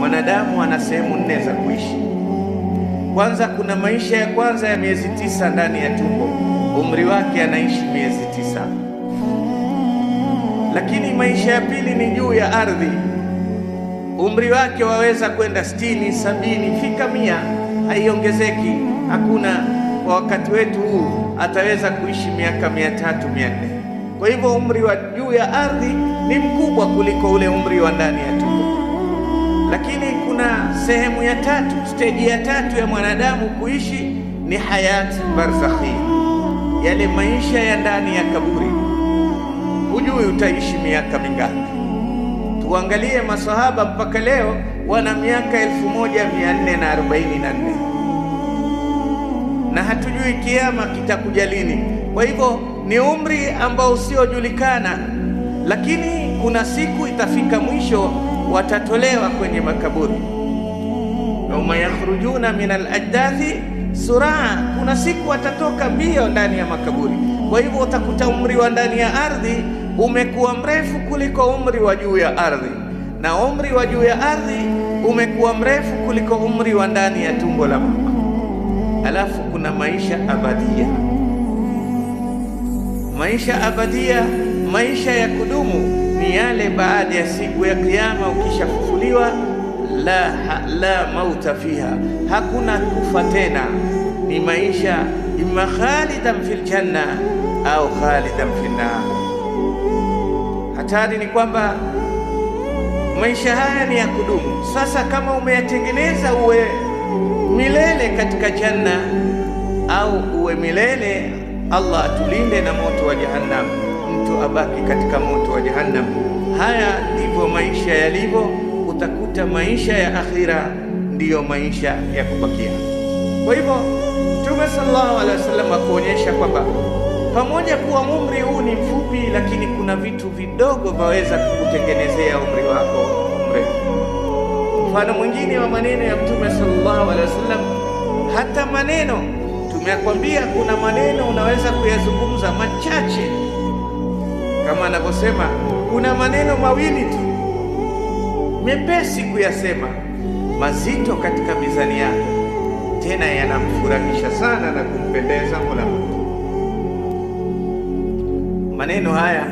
mwanadamu ana sehemu 4 za kuishi. Kwanza, kuna maisha ya kwanza ya miezi 9 ndani ya tumbo, umri wake anaishi miezi 9. Lakini maisha ya pili ni juu ya ardhi, umri wake waweza kwenda 60, 70, fika 100, haiongezeki. Hakuna kwa wakati wetu huu ataweza kuishi miaka 300, 400. Kwa hivyo umri wa juu ya ardhi ni mkubwa kuliko ule umri wa ndani ya tumbo. Lakini kuna sehemu ya tatu, stage ya tatu ya mwanadamu kuishi ni hayati barzakhi, yale maisha ya ndani ya kaburi. Hujui utaishi miaka mingapi. Tuangalie masahaba mpaka leo wana miaka 1444 na hatujui kiama kitakuja lini. Kwa hivyo ni umri ambao usiojulikana, lakini kuna siku itafika mwisho watatolewa kwenye makaburi. Yauma yakhrujuna min al-ajdathi suraa, kuna siku watatoka mbio ndani ya makaburi. Kwa hivyo utakuta umri wa ndani ya ardhi umekuwa mrefu kuliko umri wa juu ya ardhi, na umri wa juu ya ardhi umekuwa mrefu kuliko umri wa ndani ya tumbo la mama. Alafu kuna maisha abadia. Maisha abadia, maisha ya kudumu, ni yale baada ya siku ya Kiyama ukishafufuliwa, la mauta fiha, hakuna kufa tena. Ni maisha imma khalidan fil janna au khalidan fil nar. Hatari ni kwamba maisha haya ni ya kudumu. Sasa kama umeyatengeneza uwe milele katika janna au uwe milele, Allah atulinde na moto wa jahannam, mtu abaki katika moto wa jahannam. Haya ndivyo maisha yalivyo. Utakuta maisha ya akhira ndiyo maisha ya kubakia. Kwa hivyo Mtume sallallahu alaihi wasallam akuonyesha kwamba pamoja kuwa umri huu ni mfupi, lakini kuna vitu vidogo vaweza kukutengenezea umri wako mrefu. Mfano mwingine wa maneno ya Mtume sallallahu alaihi wasallam, hata maneno tumekwambia, kuna maneno unaweza kuyazungumza machache, kama anavyosema kuna maneno mawili tu mepesi kuyasema, mazito katika mizani yake, tena yanamfurahisha sana na kumpendeza Mola. Maneno haya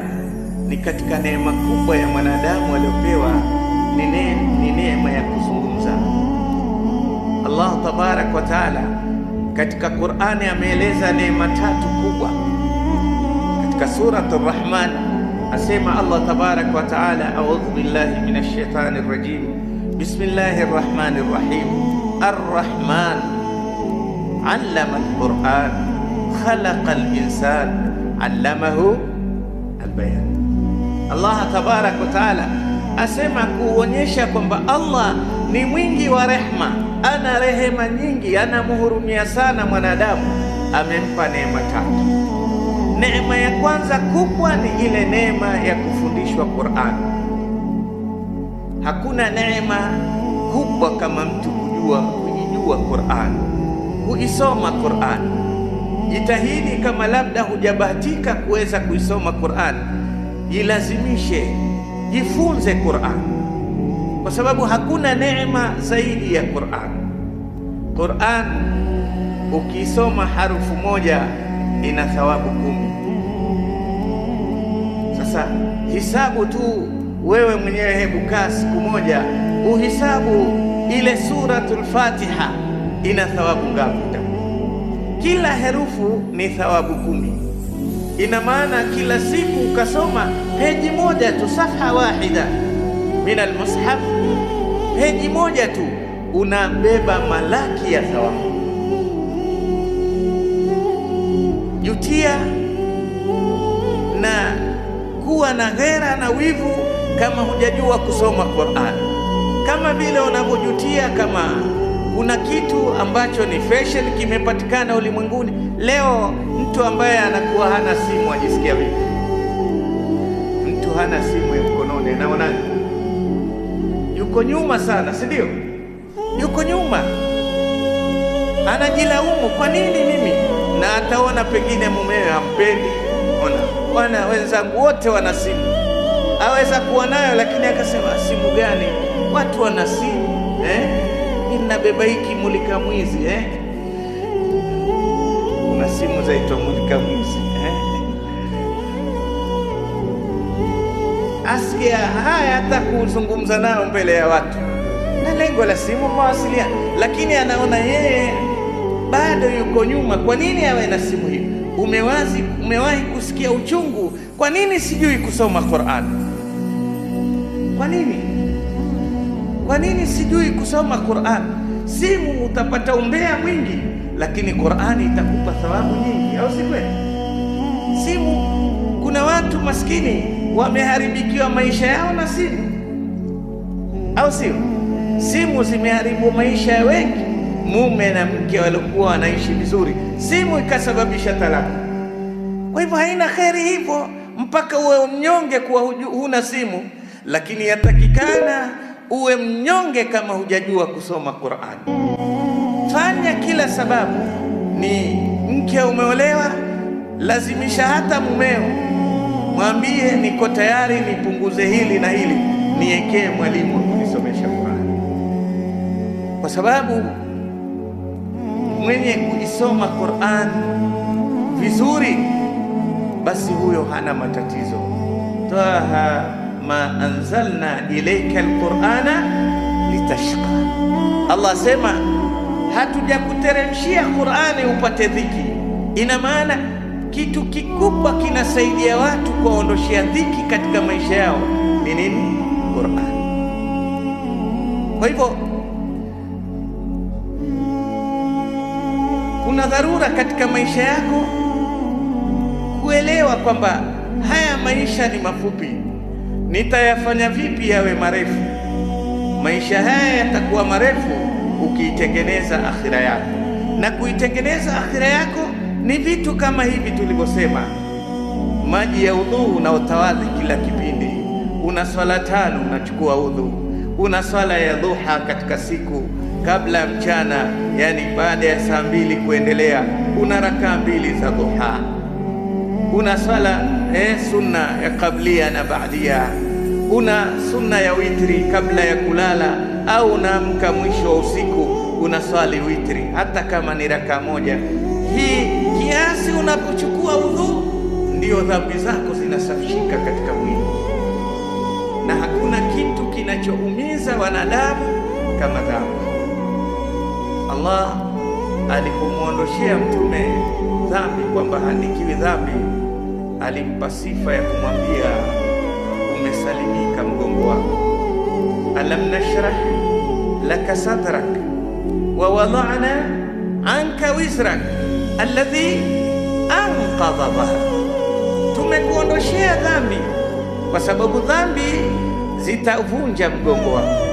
ni katika neema kubwa ya mwanadamu aliopewa, ni neema ya kuzungumza. Allah tabarak wa taala katika Qur'ani ameeleza neema 3 kubwa. Katika Surat Ar-Rahman asema Allah tabarak wa taala, a'udhu billahi minash shaitanir rajim, bismillahir rahmanir rahim, ar-Rahman 'allama al-Qur'an, khalaqa al-insan, 'allamahu al-bayan. Allah tabarak wa taala asema kuonyesha kwamba Allah ni mwingi wa rehma, ana rehema nyingi, anamhurumia sana mwanadamu. Amempa neema 3. Neema ya kwanza kubwa ni ile neema ya kufundishwa Qur'an. Hakuna neema kubwa kama mtu kujua Qur'an, kuisoma Qur'an. Jitahidi, kama labda hujabahatika kuweza kuisoma Qur'an, jilazimishe, jifunze Qur'an, kwa sababu hakuna neema zaidi ya Qur'an. Qur'an ukisoma harufu moja ina thawabu 10. Sasa hisabu tu wewe mwenyewe, hebu kaa siku moja uhisabu ile suratul Fatiha ina thawabu ngapi? Kila herufu ni thawabu 10. Ina maana kila siku ukasoma peji moja tu, safha wahida min almushaf, peji moja tu, unabeba malaki ya thawabu. Jutia na kuwa na ghera na wivu kama hujajua kusoma Qur'an, kama vile unavyojutia kama kuna kitu ambacho ni fashion kimepatikana ulimwenguni leo. Mtu ambaye anakuwa hana simu ajisikia vipi? Mtu hana simu ya mkononi anaona yuko nyuma sana, si ndio? Yuko nyuma, anajilaumu, kwa nini mimi? Na ataona pengine mumewe hampendi. Ona, wana wenzangu wote wana simu, aweza kuwa nayo, lakini akasema simu gani? Watu wana simu, Ninabeba hiki mulika mwizi kuna simu zaitwa mulika mwizi Asikia haya hata kuzungumza nao mbele ya watu, na lengo la simu mawasiliano, lakini anaona yeye bado yuko nyuma. Kwa nini awe na simu hiyo? Umewahi kusikia uchungu? Kwa nini sijui kusoma Qur'an? Kwa nini sijui kusoma Qur'an? Simu utapata umbea mwingi, lakini Qur'ani itakupa thawabu nyingi, au si kweli? Simu, kuna watu maskini wameharibikiwa maisha yao na simu, au sio? Simu zimeharibu maisha ya wengi. Mume na mke walikuwa wanaishi vizuri, simu ikasababisha talaka. Kwa hivyo haina kheri hivyo mpaka uwe mnyonge kuwa huna simu, lakini yatakikana uwe mnyonge kama hujajua kusoma Qur'an. Fanya kila sababu. Ni mke umeolewa, lazimisha hata mumeo, mwambie niko tayari nipunguze hili na hili, niekee mwalimu wa kunisomesha Qur'an, kwa sababu mwenye kuisoma Qur'an vizuri, basi huyo hana matatizo. Taha ma anzalna ilayka alqur'ana litashqa. Allah sema hatujakuteremshia Qur'ani upate dhiki. Ina maana kitu kikubwa kinasaidia watu kuondoshia dhiki katika maisha yao ni nini? Qur'an. Kwa hivyo kuna dharura katika maisha yako kuelewa kwamba haya maisha ni mafupi, nitayafanya vipi yawe marefu? Maisha haya yatakuwa marefu ukiitengeneza akhira yako, na kuitengeneza akhira yako ni vitu kama hivi tulivyosema: maji ya udhu unaotawadhi kila kipindi, una swala 5 unachukua udhu, una swala ya dhuha katika siku kabla ya mchana, yani baada ya saa 2 kuendelea, una rakaa 2 za dhuha, una swala sunna ya qablia na baadia, una sunna ya witri kabla ya kulala, au unaamka mwisho wa usiku una swali witri, hata kama ni rakaa 1. Hii kiasi unapochukua udhu, ndio dhambi zako zinasafishika katika mwili, na hakuna kitu kinachoumiza wanadamu kama dhambi. Allah alipomwondoshea mtume dhambi, kwamba handikiwi dhambi, alimpa sifa ya kumwambia umesalimika mgongo wako. Alam nashrah laka sadrak wa wada'na anka wizrak alladhi anqadha dhahrak. Tumekuondoshea dhambi, kwa sababu dhambi zitavunja mgongo wako.